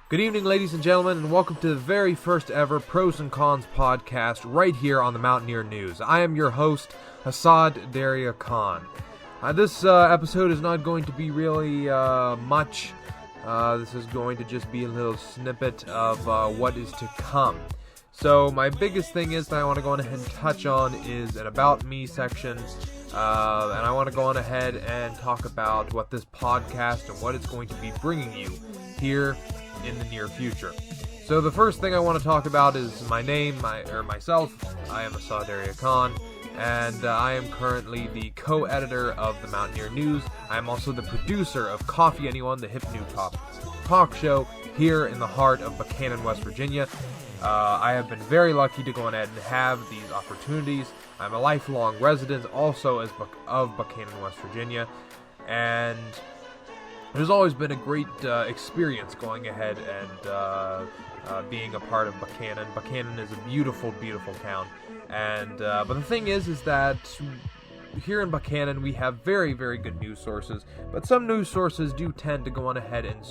Good evening, ladies and gentlemen, and welcome to the very first ever Pros and Cons podcast right here on the Mountaineer News. I am your host, Asad Daria Khan. This episode is not going to be really much. This is going to just be a little snippet of what is to come. So my biggest thing is that I want to go on ahead and touch on is an About Me section. And I want to go on ahead and talk about what this podcast and what it's going to be bringing you here in the near future. So the first thing I want to talk about is my name, myself. I am Asad Daria Khan, and I am currently the co-editor of the Mountaineer News. I am also the producer of Coffee Anyone, the hip new talk show here in the heart of Buchanan, West Virginia. I have been very lucky to go ahead and have these opportunities. I'm a lifelong resident also of Buchanan, West Virginia, and there's always been a great experience going ahead and being a part of Buchanan. Buchanan is a beautiful, beautiful town, and but the thing is that here in Buchanan we have very, very good news sources, but some news sources do tend to go on ahead and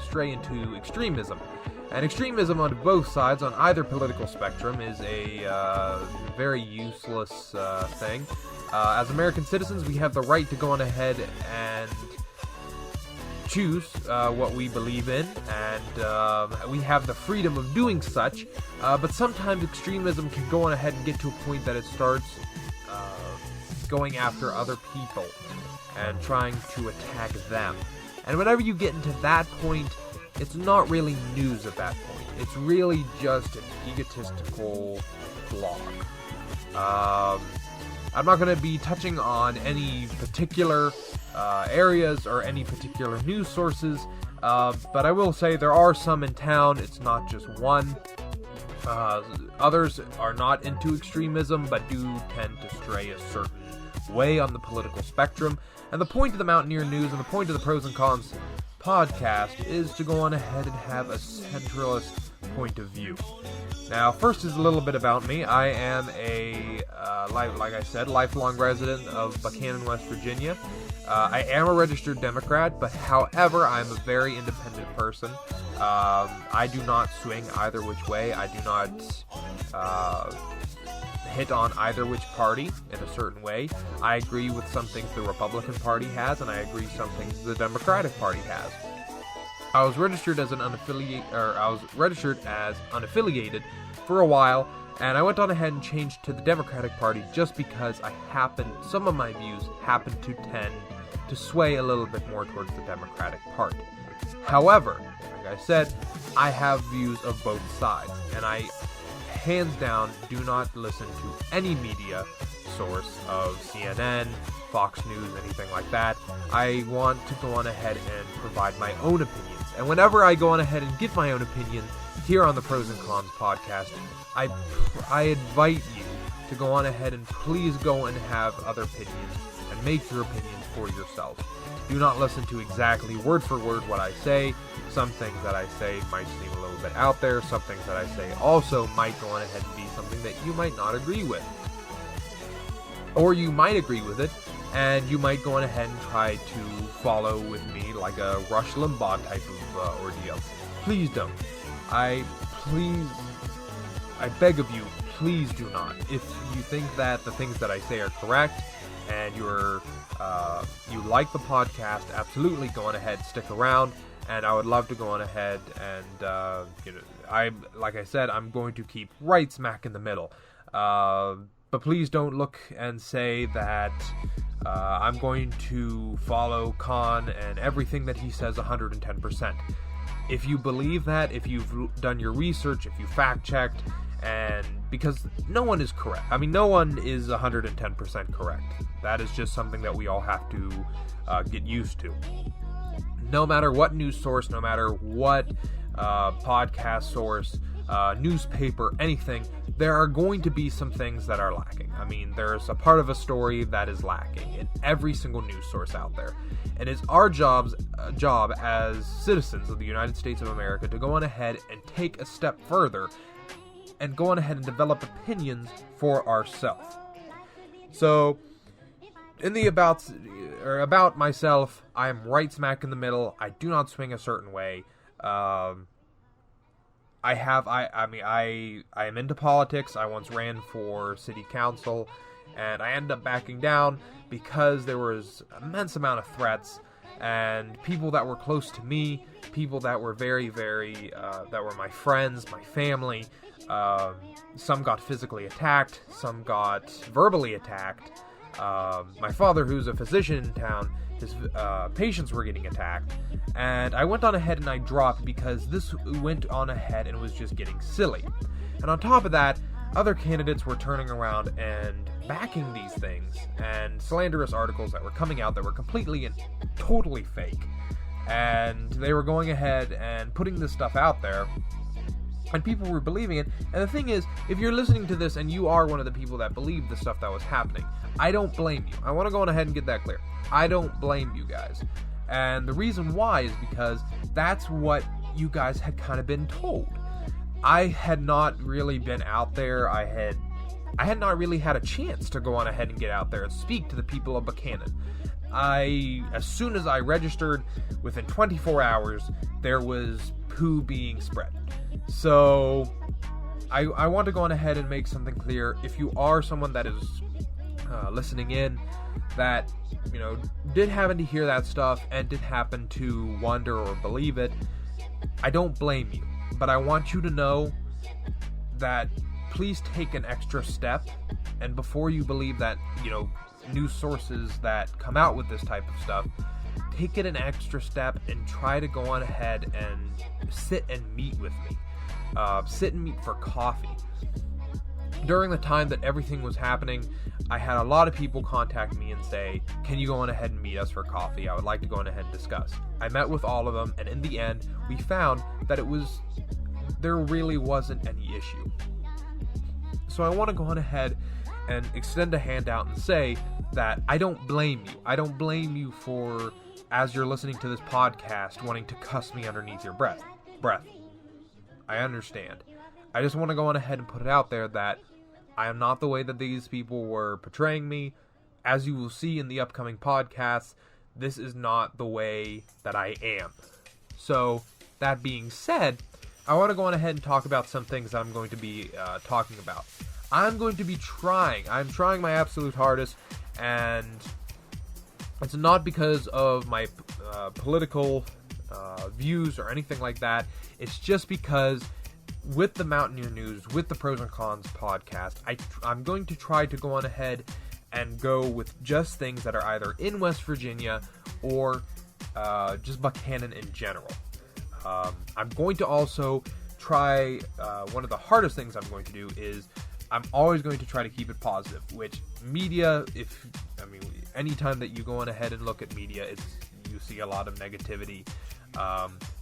stray into extremism. And extremism on both sides, on either political spectrum, is a very useless thing. As American citizens, we have the right to go on ahead and choose what we believe in, and we have the freedom of doing such, but sometimes extremism can go on ahead and get to a point that it starts going after other people and trying to attack them. And whenever you get into that point, it's not really news at that point. It's really just an egotistical blog. I'm not going to be touching on any particular areas or any particular news sources, but I will say there are some in town. It's not just one. Others are not into extremism, but do tend to stray a certain way on the political spectrum. And the point of the Mountaineer News and the point of the Pros and Cons podcast is to go on ahead and have a centralist point of view. Now, first is a little bit about me. I am a, like I said, lifelong resident of Buchanan, West Virginia. I am a registered Democrat, but however, I'm a very independent person. I do not swing either which way. I do not hit on either which party in a certain way. I agree with some things the Republican Party has, and I agree some things the Democratic Party has. I was registered as unaffiliated for a while, and I went on ahead and changed to the Democratic Party just because some of my views happen to tend to sway a little bit more towards the Democratic Party. However, like I said, I have views of both sides, and I hands down do not listen to any media source of CNN, Fox News, anything like that. I want to go on ahead and provide my own opinions. And whenever I go on ahead and give my own opinion here on the Pros and Cons podcast, I invite you to go on ahead and please go and have other opinions and make your opinions for yourself. Do not listen to exactly word for word what I say. Some things that I say might seem a little bit out there. Some things that I say also might go on ahead and be something that you might not agree with. Or you might agree with it, and you might go on ahead and try to follow with me like a Rush Limbaugh type of ordeal. Please don't. I beg of you, please do not. If you think that the things that I say are correct, and you like the podcast, absolutely go on ahead, stick around, and I would love to go on ahead and, like I said, I'm going to keep right smack in the middle. But please don't look and say that I'm going to follow Khan and everything that he says 110%. If you believe that, if you've done your research, if you fact-checked, and because no one is correct. I mean, no one is 110% correct. That is just something that we all have to get used to. No matter what news source, no matter what podcast source, newspaper, anything, there are going to be some things that are lacking. I mean, there's a part of a story that is lacking in every single news source out there. And it's our job as citizens of the United States of America to go on ahead and take a step further and go on ahead and develop opinions for ourselves. So, in the about myself, I am right smack in the middle. I do not swing a certain way. I am into politics. I once ran for city council, and I ended up backing down because there was immense amount of threats, and people that were close to me, people that were very, very, that were my friends, my family, some got physically attacked, some got verbally attacked. My father, who's a physician in town, his patients were getting attacked, and I went on ahead and I dropped because this went on ahead and was just getting silly. And on top of that, other candidates were turning around and backing these things, and slanderous articles that were coming out that were completely and totally fake. And they were going ahead and putting this stuff out there, and people were believing it. And the thing is, if you're listening to this and you are one of the people that believed the stuff that was happening, I don't blame you. I want to go on ahead and get that clear. I don't blame you guys. And the reason why is because that's what you guys had kind of been told. I had not really been out there. I had not really had a chance to go on ahead and get out there and speak to the people of Buchanan. As soon as I registered, within 24 hours, there was poo being spread. So, I want to go on ahead and make something clear. If you are someone that is listening in, that, you know, did happen to hear that stuff and did happen to wonder or believe it, I don't blame you. But I want you to know that please take an extra step, and before you believe that, you know, news sources that come out with this type of stuff, take it an extra step and try to go on ahead and sit and meet with me. Sit and meet for coffee. During the time that everything was happening, I had a lot of people contact me and say, can you go on ahead and meet us for coffee? I would like to go on ahead and discuss. I met with all of them, and in the end, we found that there really wasn't any issue. So I want to go on ahead and extend a hand out and say that I don't blame you. I don't blame you for, as you're listening to this podcast, wanting to cuss me underneath your breath. I understand. I just want to go on ahead and put it out there that I am not the way that these people were portraying me. As you will see in the upcoming podcasts, this is not the way that I am. So, that being said, I want to go on ahead and talk about some things I'm going to be talking about. I'm trying my absolute hardest, and it's not because of my political views or anything like that. It's just because with the Mountaineer News, with the Pros and Cons podcast, I'm going to try to go on ahead and go with just things that are either in West Virginia or just Buchanan in general. I'm going to also try, one of the hardest things I'm going to do is I'm always going to try to keep it positive, which media, anytime that you go on ahead and look at media, you see a lot of negativity.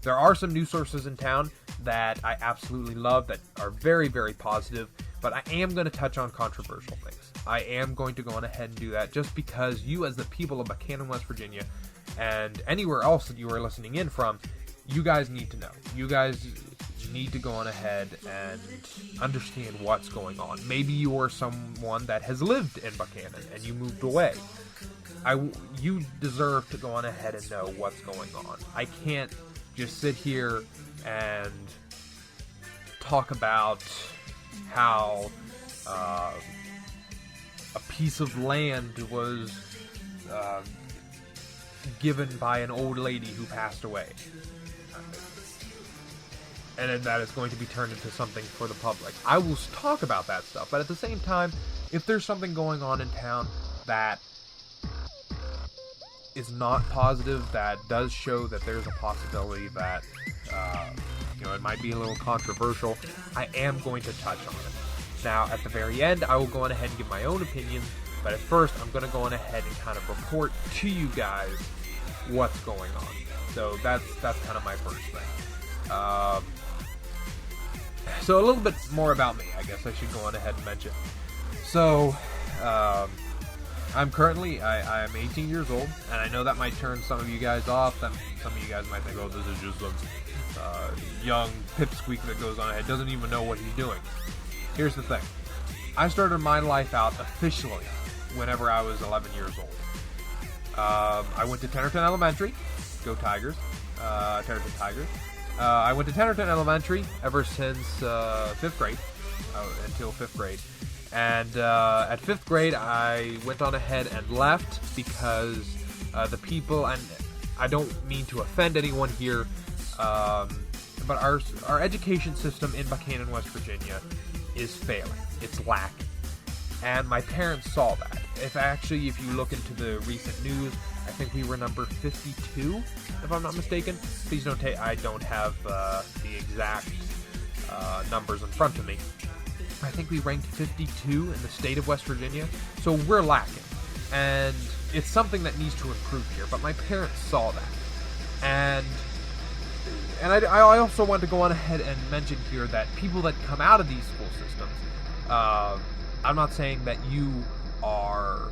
There are some news sources in town that I absolutely love that are very, very positive, but I am going to touch on controversial things. I am going to go on ahead and do that just because you, as the people of Buchanan, West Virginia, and anywhere else that you are listening in from, you guys need to know. You guys need to go on ahead and understand what's going on. Maybe you are someone that has lived in Buchanan and you moved away. You deserve to go on ahead and know what's going on. I can't just sit here and talk about how a piece of land was given by an old lady who passed away, and then that is going to be turned into something for the public. I will talk about that stuff, but at the same time, if there's something going on in town that is not positive, that does show that there's a possibility that it might be a little controversial, I am going to touch on it. Now, at the very end, I will go on ahead and give my own opinion, but at first, I'm going to go on ahead and kind of report to you guys what's going on. So that's kind of my first thing. So a little bit more about me, I guess I should go on ahead and mention. So, I'm currently, I'm 18 years old, and I know that might turn some of you guys off. Some of you guys might think, oh, this is just some young pipsqueak that goes on ahead, doesn't even know what he's doing. Here's the thing. I started my life out officially whenever I was 11 years old. I went to Tennerton Elementary. Go Tigers. Tennerton Tigers. I went to Tennerton Elementary ever since 5th grade, until 5th grade. And at 5th grade, I went on ahead and left because the people, and I don't mean to offend anyone here, but our education system in Buchanan, West Virginia is failing. It's lacking. And my parents saw that. If you look into the recent news, I think we were number 52, if I'm not mistaken. Please don't I don't have the exact numbers in front of me. I think we ranked 52 in the state of West Virginia, so we're lacking. And it's something that needs to improve here, but my parents saw that. And I also want to go on ahead and mention here that people that come out of these school systems, I'm not saying that you are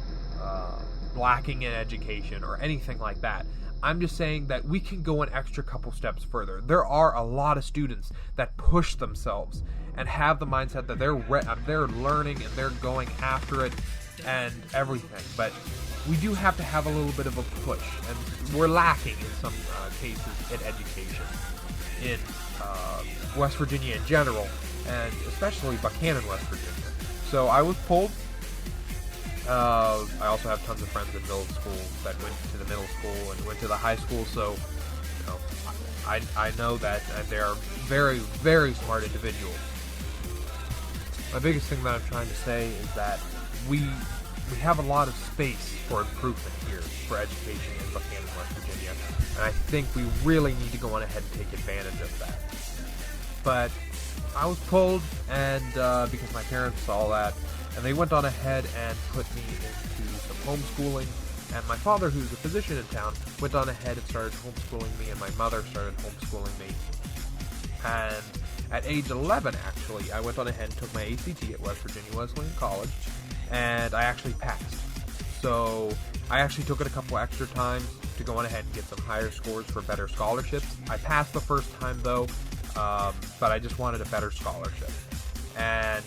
lacking in education or anything like that. I'm just saying that we can go an extra couple steps further. There are a lot of students that push themselves and have the mindset that they're learning and they're going after it and everything. But we do have to have a little bit of a push, and we're lacking in some cases in education in West Virginia in general, and especially Buchanan, West Virginia. So I was pulled. I also have tons of friends in middle school that went to the middle school and went to the high school, so I know that they're very, very smart individuals. My biggest thing that I'm trying to say is that we have a lot of space for improvement here for education in Buchanan, West Virginia, and I think we really need to go on ahead and take advantage of that. But I was pulled, and because my parents saw that, and they went on ahead and put me into some homeschooling. And my father, who's a physician in town, went on ahead and started homeschooling me, and my mother started homeschooling me. And at age 11, actually, I went on ahead and took my ACT at West Virginia Wesleyan College, and I actually passed. So I actually took it a couple extra times to go on ahead and get some higher scores for better scholarships. I passed the first time, though, but I just wanted a better scholarship. And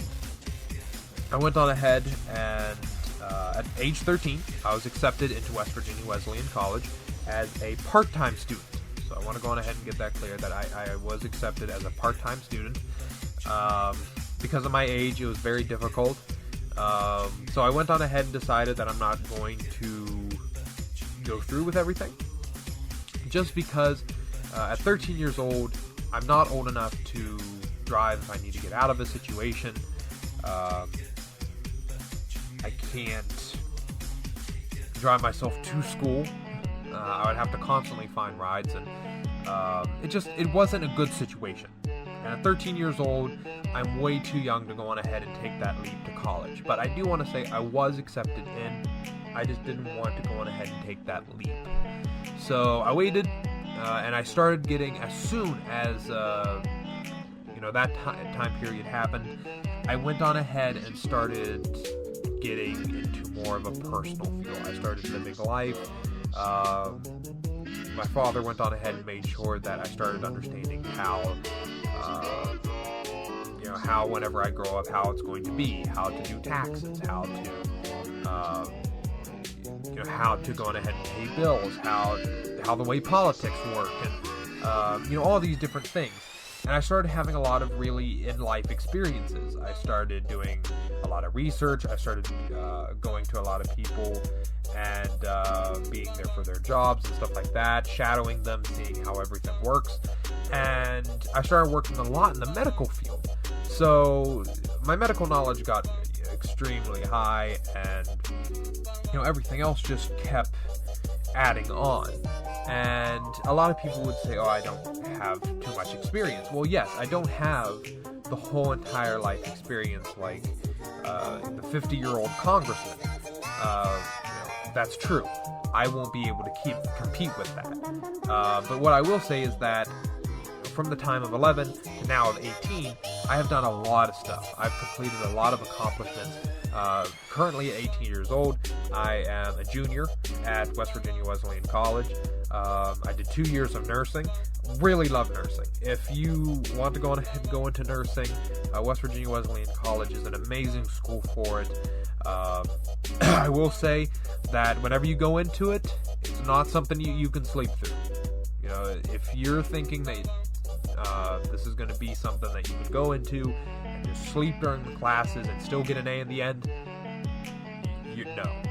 I went on ahead and at age 13, I was accepted into West Virginia Wesleyan College as a part-time student. So I want to go on ahead and get that clear, that I was accepted as a part-time student. Because of my age, it was very difficult. So I went on ahead and decided that I'm not going to go through with everything. Just because at 13 years old, I'm not old enough to drive if I need to get out of a situation. I can't drive myself to school. I would have to constantly find rides, and it wasn't a good situation. And at 13 years old, I'm way too young to go on ahead and take that leap to college. But I do want to say I was accepted in. I just didn't want to go on ahead and take that leap. So I waited, and I started getting, as soon as that time period happened, I went on ahead and started getting into more of a personal feel. I started living life. My father went on ahead and made sure that I started understanding how whenever I grow up, how it's going to be, how to do taxes, how to go on ahead and pay bills, how the way politics work, and all these different things. And I started having a lot of really in-life experiences. I started doing a lot of research. I started going to a lot of people and being there for their jobs and stuff like that, shadowing them, seeing how everything works. And I started working a lot in the medical field. So my medical knowledge got extremely high, and everything else just kept adding on. And a lot of people would say, I don't have too much experience. Well, yes, I don't have the whole entire life experience like the 50-year-old congressman. That's true. I won't be able to compete with that. But what I will say is that from the time of 11 to now of 18, I have done a lot of stuff. I've completed a lot of accomplishments. Currently at 18 years old, I am a junior at West Virginia Wesleyan College. I did 2 years of nursing. Really love nursing. If you want to go on ahead and go into nursing, West Virginia Wesleyan College is an amazing school for it. I will say that whenever you go into it, it's not something you can sleep through. If you're thinking that going to be something that you could go into and just sleep during the classes and still get an A in the end. No.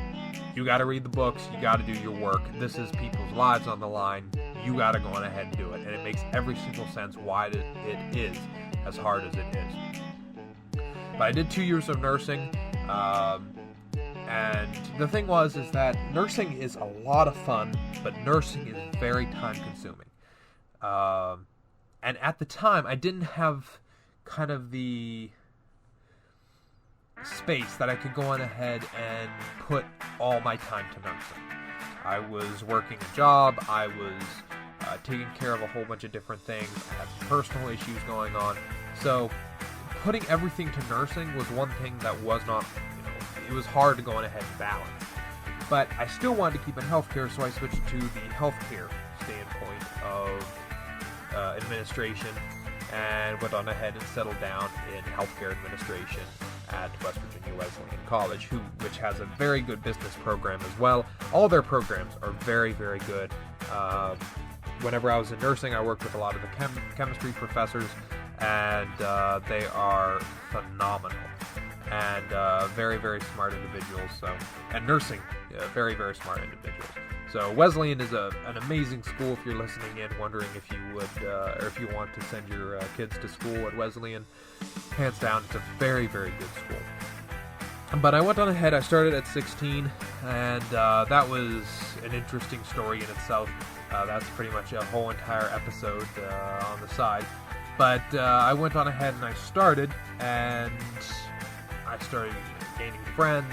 You got to read the books. You got to do your work. This is people's lives on the line. You got to go on ahead and do it. And it makes every single sense why it is as hard as it is. But I did 2 years of nursing. And the thing is that nursing is a lot of fun, but nursing is very time consuming. And at the time, I didn't have kind of the space that I could go on ahead and put all my time to nursing. I was working a job, I was taking care of a whole bunch of different things, I had some personal issues going on, so putting everything to nursing was one thing that was not, it was hard to go on ahead and balance. But I still wanted to keep in healthcare, so I switched to the healthcare standpoint of administration, and went on ahead and settled down in healthcare administration at West Virginia Wesleyan College, which has a very good business program as well. All their programs are very, very good. Whenever I was in nursing, I worked with a lot of the chemistry professors, and they are phenomenal and very, very smart individuals. And nursing, very, very smart individuals. So Wesleyan is an amazing school. If you're listening in, wondering if you would, or if you want to send your kids to school at Wesleyan, hands down, it's a very, very good school. But I went on ahead. I started at 16, and that was an interesting story in itself. That's pretty much a whole entire episode on the side. But I went on ahead and I started gaining friends.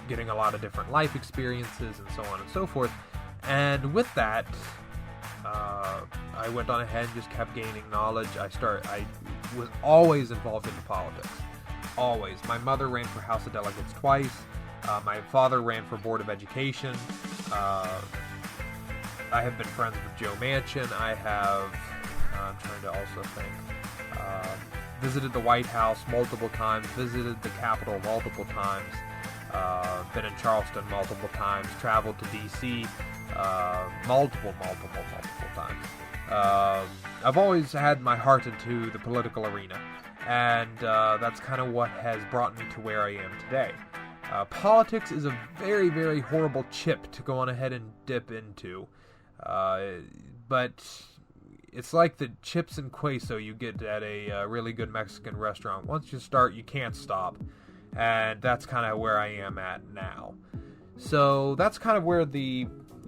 Getting a lot of different life experiences and so on and so forth. And with that, I went on ahead and just kept gaining knowledge. I was always involved in politics. Always. My mother ran for House of Delegates twice. My father ran for Board of Education. I have been friends with Joe Manchin. I'm trying to also think. Visited the White House multiple times. Visited the Capitol multiple times. Been in Charleston multiple times, traveled to D.C. multiple times. I've always had my heart into the political arena, and that's kind of what has brought me to where I am today. Politics is a very, very horrible chip to go on ahead and dip into, but it's like the chips and queso you get at a really good Mexican restaurant. Once you start, you can't stop. And that's kind of where I am at now. So that's kind of where the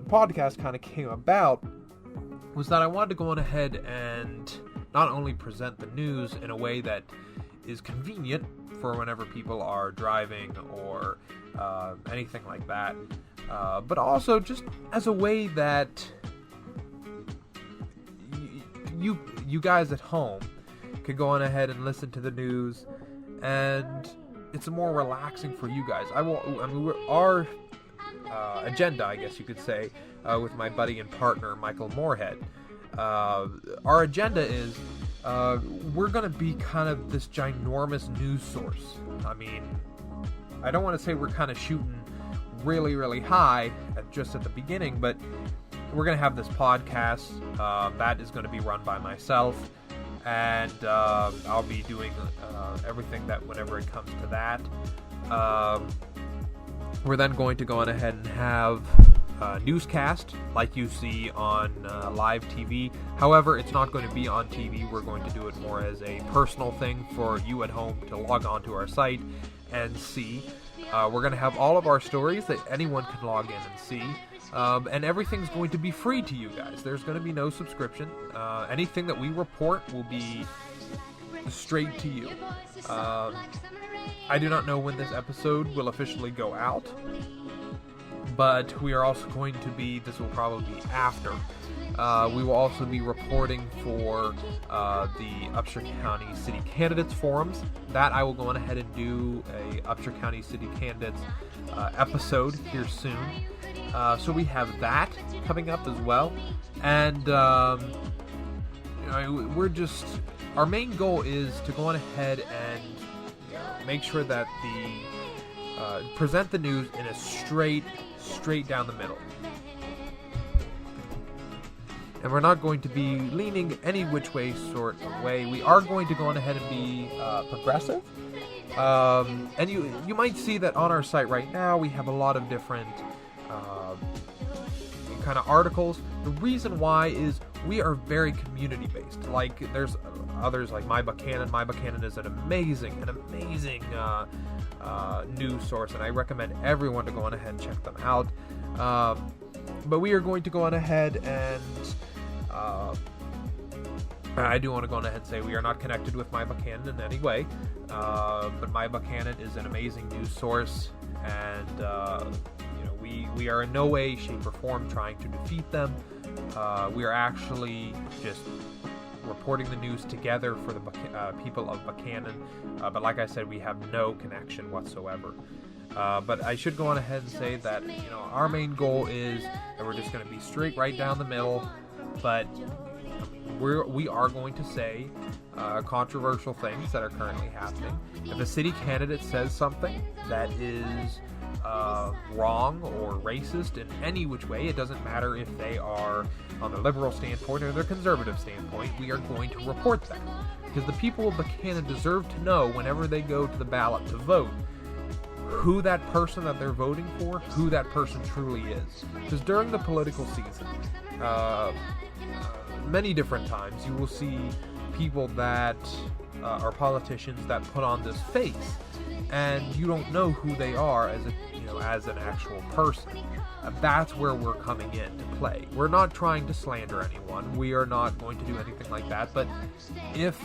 podcast kind of came about, was that I wanted to go on ahead and not only present the news in a way that is convenient for whenever people are driving or anything like that, but also just as a way that you guys at home could go on ahead and listen to the news, and it's more relaxing for you guys. Our agenda, I guess you could say, with my buddy and partner, Michael Moorhead, our agenda is we're going to be kind of this ginormous news source. I mean, I don't want to say we're kind of shooting really, really high just at the beginning, but we're going to have this podcast that is going to be run by myself. And I'll be doing everything that whenever it comes to that. We're then going to go on ahead and have a newscast like you see on live TV. However, it's not going to be on TV. We're going to do it more as a personal thing for you at home to log on to our site and see. We're going to have all of our stories that anyone can log in and see. And everything's going to be free to you guys. There's going to be no subscription. Anything that we report will be straight to you. I do not know when this episode will officially go out, but we are also going to be, this will probably be after, we will also be reporting for the Upshur County City Candidates Forums. That I will go on ahead and do a Upshur County City Candidates episode here soon. So we have that coming up as well, and we're just, our main goal is to go on ahead and make sure that the present the news in a straight down the middle. and we're not going to be leaning any which way sort of way. We are going to go on ahead and be progressive. And you might see that on our site right now we have a lot of different kind of articles. The reason why is we are very community based. Like there's others like My Buchanan. My Buchanan is an amazing news source, and I recommend everyone to go on ahead and check them out. But we are going to go on ahead and I do want to go on ahead and say we are not connected with My Buchanan in any way, but My Buchanan is an amazing news source, and we are in no way, shape, or form trying to defeat them. We are actually just reporting the news together for the people of Buchanan, but like I said, we have no connection whatsoever. But I should go on ahead and say that our main goal is that we're just going to be straight right down the middle, but we are going to say controversial things that are currently happening. If a city candidate says something that is wrong or racist in any which way, it doesn't matter if they are on the liberal standpoint or the conservative standpoint, we are going to report that. Because the people of Buchanan deserve to know whenever they go to the ballot to vote who that person that they're voting for, who that person truly is. Because during the political season, many different times you will see people that are politicians that put on this face, and you don't know who they are as an actual person. That's where we're coming into play. We're not trying to slander anyone. We are not going to do anything like that. But if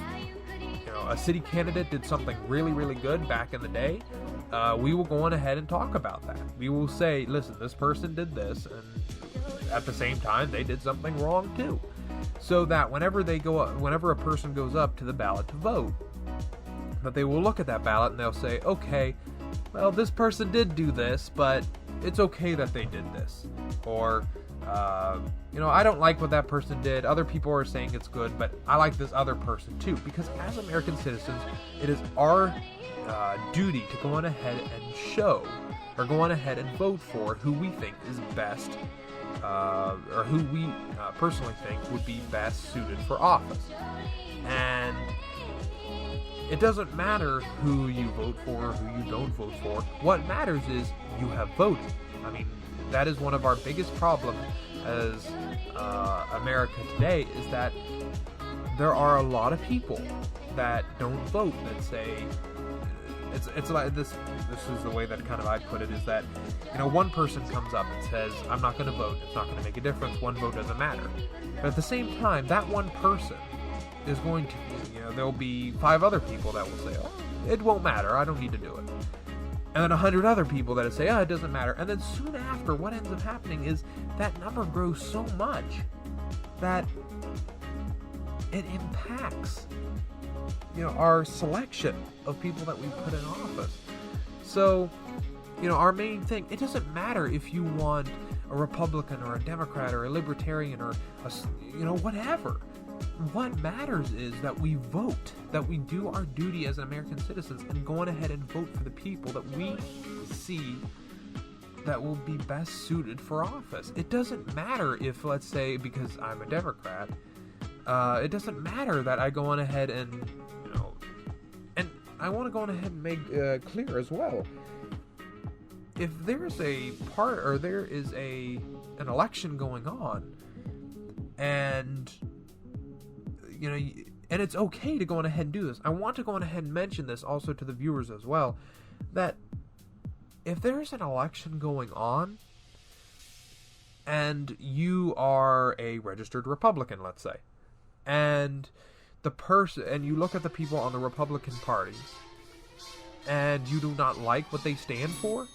a city candidate did something really, really good back in the day, we will go on ahead and talk about that. We will say, listen, this person did this, and at the same time, they did something wrong too. So that whenever a person goes up to the ballot to vote, that they will look at that ballot and they'll say, okay, well, this person did do this, but it's okay that they did this. Or, I don't like what that person did. Other people are saying it's good, but I like this other person too. Because as American citizens, it is our duty to go on ahead and show, or go on ahead and vote for who we think is best, or who we personally think would be best suited for office. And it doesn't matter who you vote for or who you don't vote for. What matters is you have voted. I mean, that is one of our biggest problems as America today, is that there are a lot of people that don't vote, that say, it's like this is the way that kind of I put it, is that, one person comes up and says, I'm not going to vote, it's not going to make a difference, one vote doesn't matter. But at the same time, that one person is going to, there'll be 5 other people that will say, oh, it won't matter, I don't need to do it. And then 100 other people that say, oh, it doesn't matter. And then soon after, what ends up happening is that number grows so much that it impacts, our selection of people that we put in office. So, our main thing, it doesn't matter if you want a Republican or a Democrat or a Libertarian or whatever. What matters is that we vote, that we do our duty as American citizens and go on ahead and vote for the people that we see that will be best suited for office. It doesn't matter if, let's say, because I'm a Democrat, it doesn't matter that I go on ahead and, and I want to go on ahead and make clear as well. If there's there is an election going on, and and it's okay to go on ahead and do this. I want to go on ahead and mention this also to the viewers as well, that if there's an election going on and you are a registered Republican, let's say, and you look at the people on the Republican Party and you do not like what they stand for,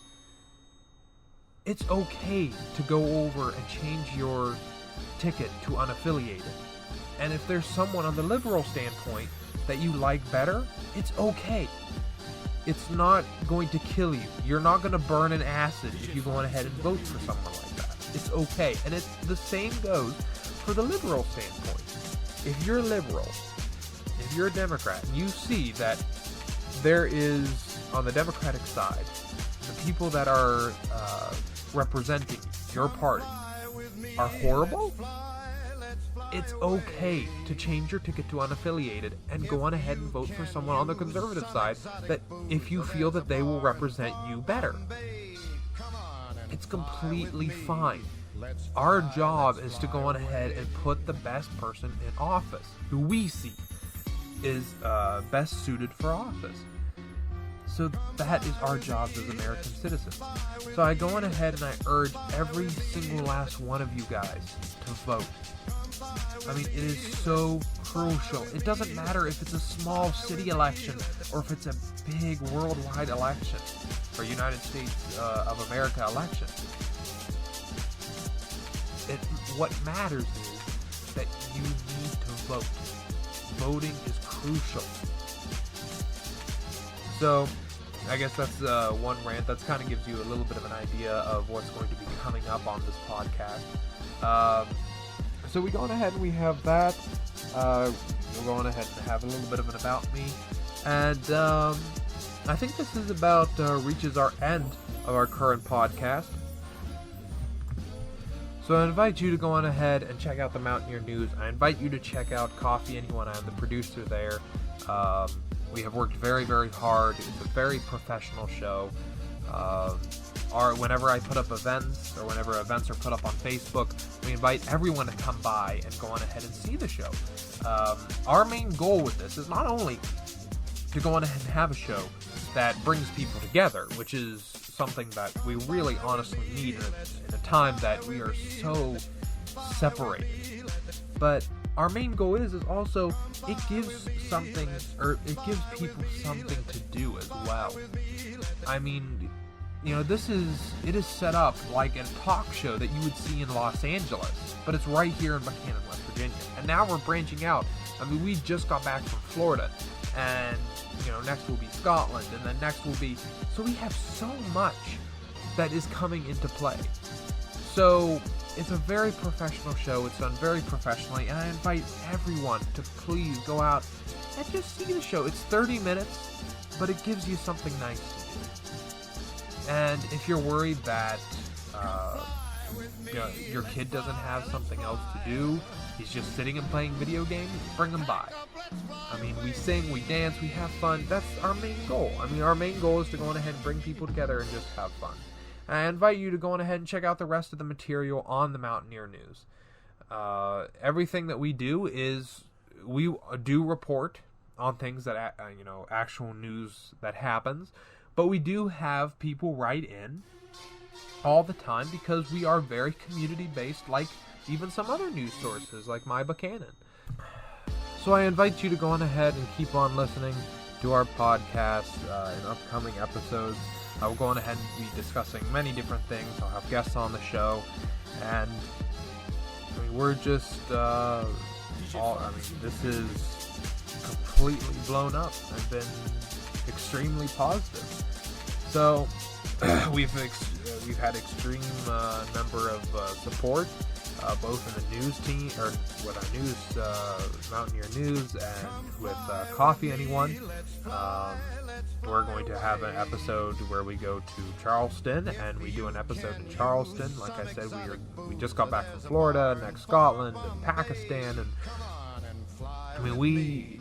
it's okay to go over and change your ticket to unaffiliated. And if there's someone on the liberal standpoint that you like better, it's okay. It's not going to kill you. You're not going to burn an acid if you go on ahead and vote for someone like that. It's okay. And it's the same goes for the liberal standpoint. If you're liberal, if you're a Democrat, and you see that there is, on the Democratic side, the people that are representing your party are horrible, it's okay to change your ticket to unaffiliated and go on ahead and vote for someone on the conservative side that if you feel that they will represent you better. It's completely fine. Our job is to go on ahead and put the best person in office, who we see is best suited for office. So that is our jobs as American citizens. So I go on ahead and I urge every single last one of you guys to vote. I mean, it is so crucial. It doesn't matter if it's a small city election or if it's a big worldwide election or United States of America election. What matters is that you need to vote. Voting is crucial. So, I guess that's one rant. That kind of gives you a little bit of an idea of what's going to be coming up on this podcast. So we go on ahead and we have that. We're going ahead and have a little bit of an about me. And I think this is about reaches our end of our current podcast. So I invite you to go on ahead and check out the Mountaineer News. I invite you to check out Coffee Anyone. I'm the producer there. We have worked very, very hard. It's a very professional show. Whenever I put up events, or whenever events are put up on Facebook, we invite everyone to come by and go on ahead and see the show. Our main goal with this is not only to go on ahead and have a show that brings people together, which is something that we really honestly need in a time that we are so separated. But our main goal is also it gives people something to do as well. I mean, you know, it is set up like a talk show that you would see in Los Angeles, but it's right here in Buchanan, West Virginia. And now we're branching out. I mean, we just got back from Florida, and you know, next will be Scotland, and then next will be... So we have so much that is coming into play. So it's a very professional show. It's done very professionally, and I invite everyone to please go out and just see the show. It's 30 minutes, but it gives you something nice to do. And if you're worried that your kid doesn't have something else to do, he's just sitting and playing video games, bring him by. I mean, we sing, we dance, we have fun. That's our main goal. I mean, our main goal is to go on ahead and bring people together and just have fun. And I invite you to go on ahead and check out the rest of the material on the Mountaineer News. Everything that we do is, we do report on things that, actual news that happens. But we do have people write in all the time because we are very community-based, like even some other news sources, like My Buchanan. So I invite you to go on ahead and keep on listening to our podcast in upcoming episodes. I will go on ahead and be discussing many different things. I'll have guests on the show, and I mean, we're just this is completely blown up and been extremely positive. So we've had extreme number of support, both in the news team, or with our news, Mountaineer News, and with Coffee Anyone. We're going to have an episode where we go to Charleston, and we do an episode in Charleston. Like I said, we just got back from Florida, next Scotland, and Pakistan, and I mean, we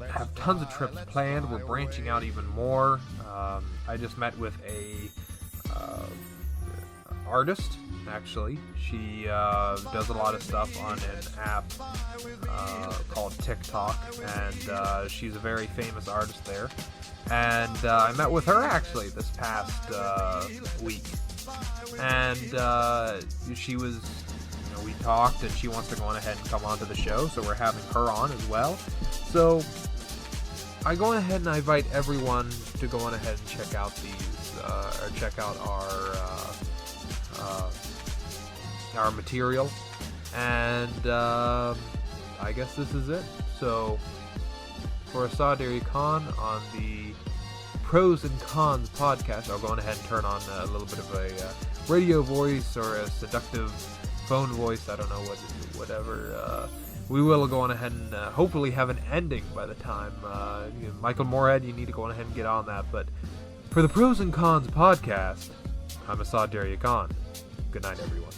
have tons of trips planned. We're branching out even more. I just met with a artist, actually. She does a lot of stuff on an app called TikTok, and she's a very famous artist there. And I met with her actually this past week, and she was, we talked, and she wants to go on ahead and come onto the show, so we're having her on as well. So I go on ahead and I invite everyone to go on ahead and check out these, or check out our material, and I guess this is it. So for Asad Dari Khan on the Pros and Cons podcast, I'll go on ahead and turn on a little bit of a radio voice or a seductive phone voice. I don't know whatever. We will go on ahead and hopefully have an ending by the time. Michael Moorhead, you need to go on ahead and get on that. But for the Pros and Cons podcast, I'm Asad Dari Khan. Good night, everyone.